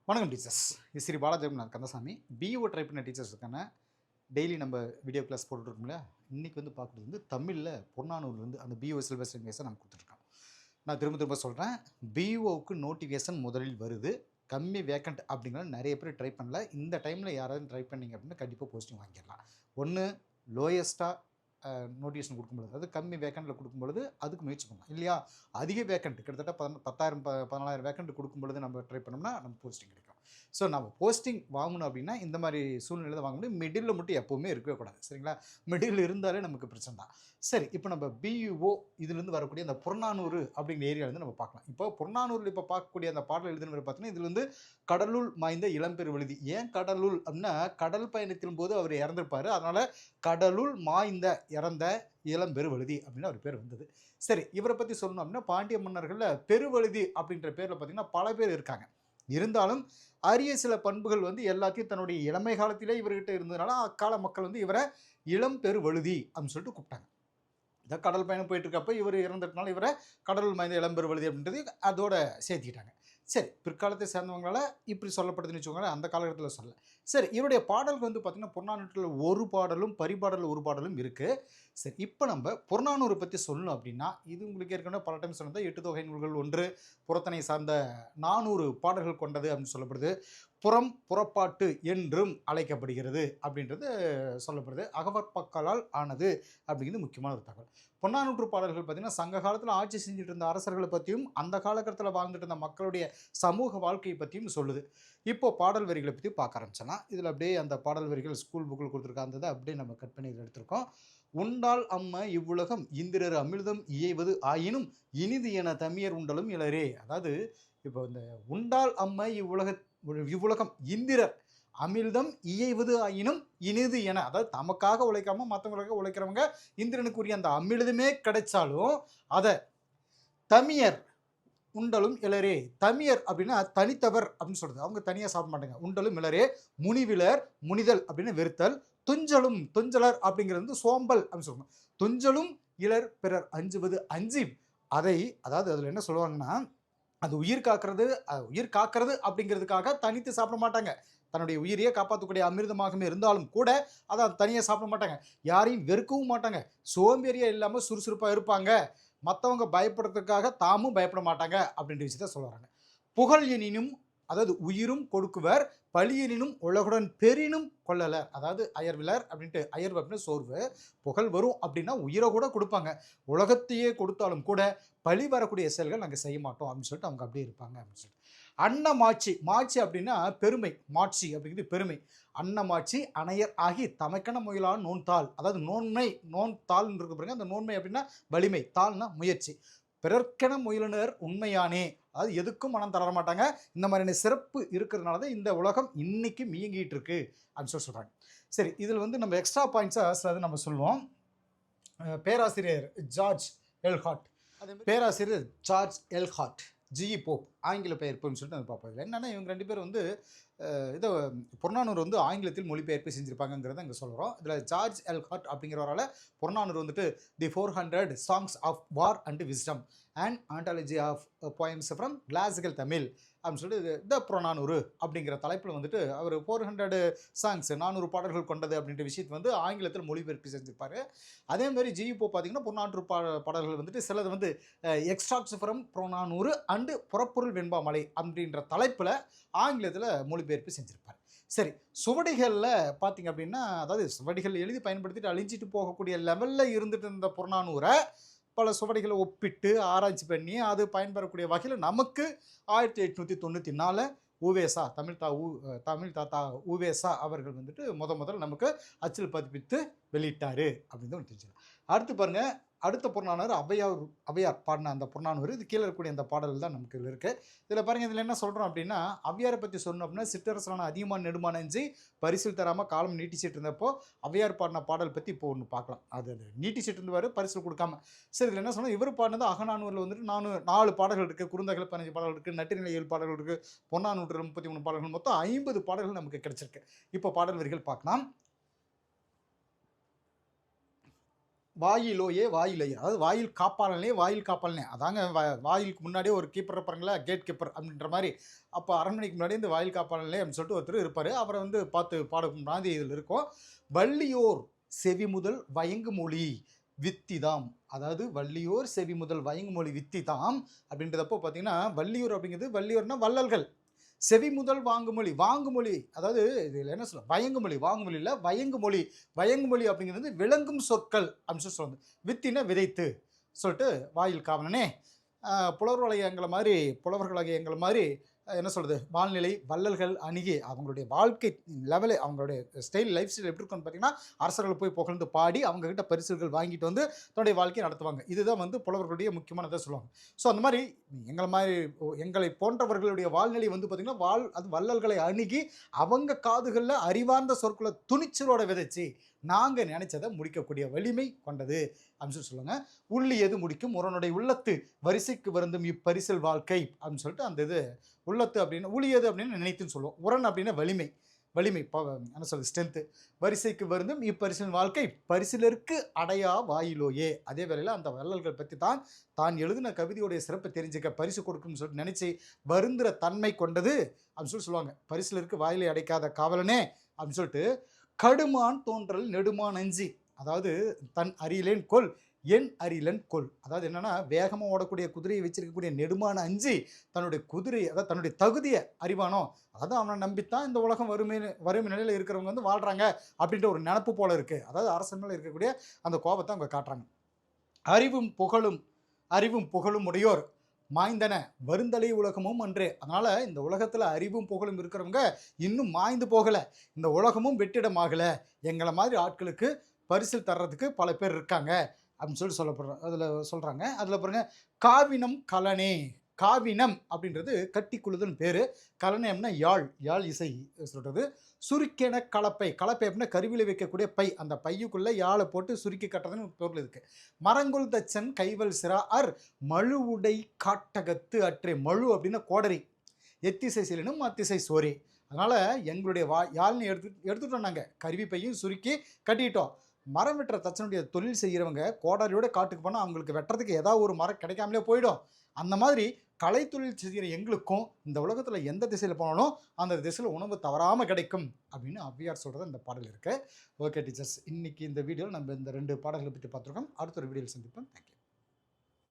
வணக்கம் டீச்சர்ஸ். இது Sri பாலாஜெகநாத் Kandasamy. BEO try பண்ண டீச்சர்ஸுக்கான டெய்லி நம்ம வீடியோ கிளாஸ் போட்டுருக்கோம்ல. இன்றைக்கி வந்து பார்க்குறது வந்து தமிழில் புறநானூறுலேருந்து அந்த பிஇஓ சிலபஸ் இன்வேஷன் நம்ம கொடுத்துருக்கோம். நான் திரும்ப திரும்ப சொல்கிறேன், பிஇஓவுக்கு நோட்டிஃபிகேஷன் முதலில் வருது. கம்மி வேக்கண்ட் அப்படிங்கிற நிறைய பேர் ட்ரை பண்ணல. இந்த டைமில் யாராவது ட்ரை பண்ணிங்க அப்படின்னா கண்டிப்பாக போஸ்டிங் வாங்கிடலாம். ஒன்று லோயஸ்ட்டாக நோட்டிஃபிகேஷன் கொடுக்கும்பொழுது, அதாவது கம்மி வேக்கண்ட்டில் கொடுக்கும்பொழுது அதுக்கு முயற்சி பண்ணலாம் இல்லையா. அதிக வேக்கண்ட் கிட்டத்தட்ட 10,000 14,000 வேக்கண்ட் கொடுக்கும்பொழுது நம்ம ட்ரை பண்ணோம்னா நம்ம போஸ்டிங் கிடைக்கும். ஸோ நம்ம போஸ்டிங் வாங்கணும் அப்படின்னா இந்த மாதிரி சூழ்நிலை தான் வாங்க முடியும். மிடில் மட்டும் எப்போவுமே இருக்கவே கூடாது, சரிங்களா. மிடில் இருந்தாலே நமக்கு பிரச்சனை தான். சரி, இப்போ நம்ம பிஇஓ இதுலேருந்து வரக்கூடிய அந்த புறநானூறு அப்படிங்கிற ஏரியாவிலேருந்து நம்ம பார்க்கலாம். இப்போ புறநானூரில் இப்போ பார்க்கக்கூடிய அந்த பாடல் எழுதுனவர் பார்த்தீங்கன்னா, இதில் வந்து கடலுள் மாய்ந்த இளம்பெரு விழுதி. ஏன் கடலுள் அப்படின்னா, கடல் பயணத்தின் போது அவர் இறந்திருப்பார், அதனால் கடலுள் மாய்ந்த இறந்த இளம்பெரு வழுதி அப்படின்னு அவர் பேர் வந்தது. சரி, இவரை பற்றி சொல்லணும் அப்படின்னா, பாண்டிய மன்னர்களில் பெருவழுதி அப்படின்ற பேரில் பார்த்தீங்கன்னா பல பேர் இருக்காங்க. இருந்தாலும் அரிய சில பண்புகள் வந்து எல்லாத்தையும் தன்னுடைய இளமை காலத்திலே இவர்கிட்ட இருந்ததுனால அக்கால மக்கள் வந்து இவரை இளம் பெரு வழுதி அப்படின்னு சொல்லிட்டு கூப்பிட்டாங்க. இந்த கடல் பயணம் போயிட்டு இருக்கப்ப இவர் இறந்துட்டனால இவரை கடலுள் மாய்ந்த இளம்பெரு வழுதி அப்படின்றது அதோட சேர்த்திக்கிட்டாங்க. சரி, பிற்காலத்தை சேர்ந்தவங்களால இப்படி சொல்லப்படுதுன்னு வச்சுக்கோங்களேன், அந்த காலகட்டத்தில் சொல்ல. சரி, இவருடைய பாடல்கள் வந்து பார்த்தீங்கன்னா புறநானூற்றில் ஒரு பாடலும் பரிபாடல் ஒரு பாடலும் இருக்குது. சரி, இப்போ நம்ம புறநானூறு பற்றி சொல்லணும் அப்படின்னா, இது உங்களுக்கு ஏற்கனவே பல டைம் சொன்னது 8 தொகை நூல்கள் ஒன்று, புறத்தனை சார்ந்த 400 பாடல்கள் கொண்டது அப்படின்னு சொல்லப்படுது. புறம் புறப்பாட்டு என்றும் அழைக்கப்படுகிறது அப்படின்றது சொல்லப்படுது. அகவற்பக்களால் ஆனது அப்படிங்கிறது முக்கியமான ஒரு தகவல். புறநானூற்று பாடல்கள் பார்த்தீங்கன்னா சங்க காலத்தில் ஆட்சி செஞ்சுட்டு இருந்த அரசர்களை பற்றியும் அந்த காலகட்டத்தில் வாழ்ந்துட்டு இருந்த மக்களுடைய சமூக வாழ்க்கையை பற்றியும் சொல்லுது. இப்போ பாடல் வரிகளை பற்றி பார்க்க ஆரம்பிச்சலாம். இதில் அப்படியே அந்த பாடல் வரிகள் ஸ்கூல் புக்கில் கொடுத்துருக்காந்ததை அப்படியே நம்ம கட் பண்ணி எடுத்திருக்கோம். உண்டால் அம்ம இவ்வுலகம் இந்திரர் அமிர்தம் இயைவது ஆயினும் இனிது என தமியர் உண்டலும் இளரே. அதாவது இப்போ இந்த உண்டால் அம்ம இவ்வுலகம் இந்திரர் அமிர்தம் இயைவது ஆயினும் இனிது என, அதாவது தமக்காக உழைக்காம மற்றவங்களுக்காக உழைக்கிறவங்க இந்திரனுக்குரிய அந்த அமிர்தமே கிடைச்சாலும் அதை தமியர் உண்டலும் இளரே. தமியர் அப்படின்னா தனித்தவர் அப்படின்னு சொல்றது, அவங்க தனியாக சாப்பிட மாட்டாங்க. உண்டலும் இளரே முனிவிலர் முனிதல் அப்படின்னு வெறுத்தல். துஞ்சலும் துஞ்சலர் அப்படிங்கிறது வந்து சோம்பல் அப்படின்னு சொல்லுவாங்க. துஞ்சலும் இளர் பிறர் அஞ்சுவது அஞ்சி அதை, அதாவது அதில் என்ன சொல்லுவாங்கன்னா, அது உயிர் காக்கிறது அப்படிங்கிறதுக்காக தனித்து சாப்பிட மாட்டாங்க. தன்னுடைய உயிரையே காப்பாற்றக்கூடிய அமிர்தமாகவே இருந்தாலும் கூட அதை தனியாக சாப்பிட மாட்டாங்க. யாரையும் வெறுக்கவும் மாட்டாங்க. சோம்பேறியாக இல்லாமல் சுறுசுறுப்பாக இருப்பாங்க. மற்றவங்க பயப்படுறதுக்காக தாமும் பயப்பட மாட்டாங்க அப்படின்ற விஷயத்த சொல்லுறாங்க. புகழ் எனினும், அதாவது உயிரும் கொடுக்குவர், பழியெனினும் உலகுடன் பெரினும் கொள்ளலர். அதாவது அயர்விலர் அப்படின்ட்டு, அயர்வு அப்படின்னு சோர்வு. புகழ் வரும் அப்படின்னா உயிரை கூட கொடுப்பாங்க. உலகத்தையே கொடுத்தாலும் கூட பழி வரக்கூடிய செயல்கள் நாங்கள் செய்ய மாட்டோம் அப்படின்னு சொல்லிட்டு அவங்க அப்படியே இருப்பாங்க அப்படின்னு சொல்லிட்டு. அன்னமாட்சி, மாட்சி அப்படின்னா பெருமை, மாட்சி அப்படிங்கிறது பெருமை. அன்னமாட்சி அணையர் ஆகி தமக்கென முயலான் நோன்தாள். அதாவது நோன்மை, நோன்தாள் இருக்கு பாருங்க. அந்த நோன்மை அப்படின்னா வலிமை, தாள்னா முயற்சி. பிறர்க்கென முயலுனர் உண்மையானே, அதாவது எதுக்கும் மனம் தளர மாட்டாங்க. இந்த மாதிரியான சிறப்பு இருக்கிறதுனால தான் இந்த உலகம் இன்னைக்கு இயங்கிட்டு இருக்கு அப்படின்னு சொல்கிறாங்க. சரி, இதில் வந்து நம்ம எக்ஸ்ட்ரா பாயிண்ட்ஸாக சிலது நம்ம சொல்லுவோம். பேராசிரியர் ஜார்ஜ் எல்ஹாட், பேராசிரியர் ஜார்ஜ் எல்ஹாட், ஜிஇ போப் ஆங்கில பெயர்ப்புன்னு சொல்லிட்டு நம்ம பார்ப்போம். இதில் என்னென்னா இவங்க 2 பேர் வந்து இதை புறநானூறு வந்து ஆங்கிலத்தில் மொழிபெயர்ப்பு செஞ்சுருப்பாங்கிறத இங்கே சொல்கிறோம். இதில் ஜார்ஜ் எல்ஹாட் அப்படிங்கிறவரால் புறநானூறு வந்துட்டு the 400 songs of war and wisdom and anthology of poems from classical Tamil அப்படின்னு சொல்லிட்டு த புறநானூறு அப்படிங்கிற தலைப்பில் வந்துட்டு அவர் 400 சாங்ஸ் 400 பாடல்கள் கொண்டது அப்படின்ற விஷயத்தை வந்து ஆங்கிலத்தில் மொழிபெயர்ப்பு செஞ்சுருப்பார். அதேமாதிரி ஜிஇபோ பார்த்தீங்கன்னா புறநானூறு பாடல்கள் வந்துட்டு சிலது வந்து எக்ஸ்ட்ராக்ட்ஸ் ஃப்ரம் புறநானூறு அண்டு புறப்பொருள் வெண்பாமலை அப்படின்ற தலைப்பில் ஆங்கிலத்தில் மொழிபெயர்ப்பு செஞ்சுருப்பார். சரி, சுவடிகளில் பார்த்திங்க அப்படின்னா, அதாவது சுவடிகள் எழுதி பயன்படுத்திட்டு அழிஞ்சிட்டு போகக்கூடிய லெவலில் இருந்துட்டு இருந்த புறநானூரை பல சுவடிகளை ஒப்பிட்டு ஆராய்ச்சி பண்ணி அது பயன்பெறக்கூடிய வகையில் நமக்கு 1894 உவேசா தமிழ் தாத்தா உவேசா அவர்கள் வந்துட்டு முதல்ல நமக்கு அச்சில் பதிப்பித்து வெளியிட்டார் அப்படின்னு ஒன்று தெரிஞ்சுக்கலாம். அடுத்து பாருங்கள், அடுத்த புறநானூறு ஔவையார் பாடின அந்த புறநானூறு. இது கீழே இருக்கக்கூடிய அந்த பாடல் தான் நமக்கு இருக்குது. இதில் பாருங்கள், இதில் என்ன சொல்கிறோம் அப்படின்னா, ஔவையாரை பற்றி சொன்னோம் அப்படின்னா, சிற்றரசனான அதிகமான நெடுமான நெஞ்சு பரிசில் தராமல் காலம் நீட்டிச்சிட்டு இருந்தப்போ ஔவையார் பாடின பாடல் பற்றி இப்போ ஒன்று பார்க்கலாம். அது நீட்டிச்சிட்டு இருந்தவாறு பரிசில் கொடுக்காம. சரி, இதில் என்ன சொன்னால், இவர் பாடினது அகநானூரில் வந்துட்டு 4 பாடல்கள் இருக்குது, குறுந்தகை 15 பாடல்கள் இருக்குது, நற்றினில் 7 பாடல்கள் இருக்குது, புறநானூற்றில் 33 பாடல்கள், மொத்தம் 50 பாடல்கள் நமக்கு கிடைச்சிருக்கு. இப்போ பாடல் வரிகள் பார்க்கலாம். வாயிலோயே வாயிலையே, அதாவது வாயில் காப்பாளனே வாயில் காப்பாளனே அதாங்க வாயிலுக்கு முன்னாடியே ஒரு கீப்பர் இருப்பாருங்களா, கேட் கீப்பர் அப்படின்ற மாதிரி. அப்போ அரண்மனைக்கு முன்னாடி இந்த வாயில் காப்பாளனே அப்படின்னு சொல்லிட்டு ஒருத்தர் இருப்பார். அவரை வந்து பார்த்து பாடும் மாதிரி இதில் இருக்கும். வள்ளியோர் செவி முதல் வயங்கு மொழி வித்திதாம், அதாவது வள்ளியோர் செவி முதல் வயங்கு மொழி வித்திதாம் அப்படின்றதப்போ பார்த்தீங்கன்னா, வள்ளியூர் அப்படிங்கிறது வள்ளியூர்னா வள்ளல்கள். செவி முதல் வாங்குமொழி வாங்குமொழி, அதாவது இதில் என்ன சொல்ல வயங்குமொழி வாங்குமொழி இல்லை வயங்குமொழி. வயங்குமொழி அப்படிங்கிறது விளங்கும் சொற்கள் அப்படின்னு சொல்லி சொல்லுவாங்க. வித்தின விதைத்து சொல்லிட்டு வாயில் காவலனே. புலவர்களாகிய எங்களை மாதிரி என்ன சொல்கிறது, வாழ்நிலை வள்ளல்கள் அணுகி அவங்களுடைய வாழ்க்கை லெவலு, அவங்களுடைய லைஃப் ஸ்டைல் எப்படி இருக்குன்னு பார்த்தீங்கன்னா, அரசர்கள் போய் புகழ்ந்து பாடி அவங்கக்கிட்ட பரிசுகள் வாங்கிட்டு வந்து தன்னுடைய வாழ்க்கையை நடத்துவாங்க. இதுதான் வந்து புலவர்களுடைய முக்கியமானதை சொல்லுவாங்க. ஸோ அந்த மாதிரி எங்களை போன்றவர்களுடைய வாழ்நிலை வந்து பார்த்திங்கன்னா, அது வள்ளல்களை அணுகி அவங்க காதுகளில் அறிவார்ந்த சொற்களை துணிச்சலோட விதைச்சி நாங்கள் நினைச்சதை முடிக்கக்கூடிய வலிமை கொண்டது அப்படின்னு சொல்லுவாங்க. உள்ளி எது முடிக்கும் உரனுடைய உள்ளத்து வரிசைக்கு வருந்தும் இப்பரிசல் வாழ்க்கை அப்படின்னு சொல்லிட்டு அந்த இது உள்ளத்து அப்படின்னு ஊழியது அப்படின்னு நினைத்துன்னு சொல்லுவோம். உரன் அப்படின்னா வலிமை என்ன சொல்றது ஸ்ட்ரென்த்து. வரிசைக்கு வருந்தும் இப்பரிசின் வாழ்க்கை பரிசிலருக்கு அடையா வாயிலோயே. அதே வேளையில் அந்த வள்ளல்கள் பற்றி தான் எழுதின கவிதையுடைய சிறப்பை தெரிஞ்சுக்க பரிசு கொடுக்கும்னு சொல்லிட்டு நினைச்சு வருந்துற தன்மை கொண்டது அப்படின்னு சொல்லுவாங்க. பரிசிலருக்கு வாயிலை அடைக்காத காவலனே அப்படின்னு சொல்லிட்டு கடுமான் தோன்றல் நெடுமான் அஞ்சி, அதாவது தன் அறியலேன் கொல் என் அறியலன் கொல். அதாவது என்னன்னா, வேகமாக ஓடக்கூடிய குதிரையை வச்சிருக்கக்கூடிய நெடுமான அஞ்சி தன்னுடைய குதிரை, அதாவது தன்னுடைய தகுதியை அறிவானோ, அதாவது அவனை நம்பித்தான் இந்த உலகம் வறுமை நிலையில் இருக்கிறவங்க வந்து வாழ்றாங்க அப்படின்ற ஒரு நினப்பு போல இருக்கு. அதாவது அரசன் மேலே இருக்கக்கூடிய அந்த கோபத்தை அவங்க காட்டுறாங்க. அறிவும் புகழும் உடையோர் மாய்ந்தன வருந்தலை உலகமும் அன்றே. அதனால் இந்த உலகத்தில் அறிவும் புகழும் இருக்கிறவங்க இன்னும் மாய்ந்து போகலை, இந்த உலகமும் வெற்றிடமாகலை. எங்களை மாதிரி ஆட்களுக்கு பரிசில் தர்றதுக்கு பல பேர் இருக்காங்க அப்படின்னு சொல்லப்படுறோம். அதில் சொல்கிறாங்க. அதில் பாருங்க, காவினம் கலனே. காவினம் அப்படின்றது கட்டி குழுதுன்னு பேர். கலனம்னா யாழ் இசை சொல்கிறது. சுருக்கென கலப்பை அப்படின்னா கருவியில் வைக்கக்கூடிய பை, அந்த பையுக்குள்ளே யாழை போட்டு சுருக்கி கட்டுறதுன்னு பொருள் இருக்குது. மரங்குல் தச்சன் கைவல் சிரா அர் மழுவுடை காட்டகத்து அற்றே. மழு அப்படின்னா கோடரி, எத்திசை சிலினும் அத்திசை சோரி. அதனால் எங்களுடைய யாழ்னு எடுத்துட்டோம். நாங்கள் கருவி பையும் சுருக்கி கட்டிட்டோம். மரம் வெட்டுற தச்சனுடைய தொழில் செய்கிறவங்க கோடாரியோட காட்டுக்கு போனால் அவங்களுக்கு வெட்டுறதுக்கு ஏதாவது ஒரு மரம் கிடைக்காமலே போயிடும். அந்த மாதிரி கலைத்தொழில் செய்கிற எங்களுக்கும் இந்த உலகத்தில் எந்த திசையில் போனாலும் அந்த திசையில் உணவு தவறாமல் கிடைக்கும் அப்படின்னு ஔவையார் சொல்கிறது இந்த பாடல் இருக்குது. ஓகே டீச்சர்ஸ், இன்றைக்கி இந்த வீடியோவில் நம்ம இந்த 2 பாடல்களை பற்றி பார்த்துருக்கோம். அடுத்த ஒரு வீடியோவில் சந்திப்போம். தேங்க்யூ.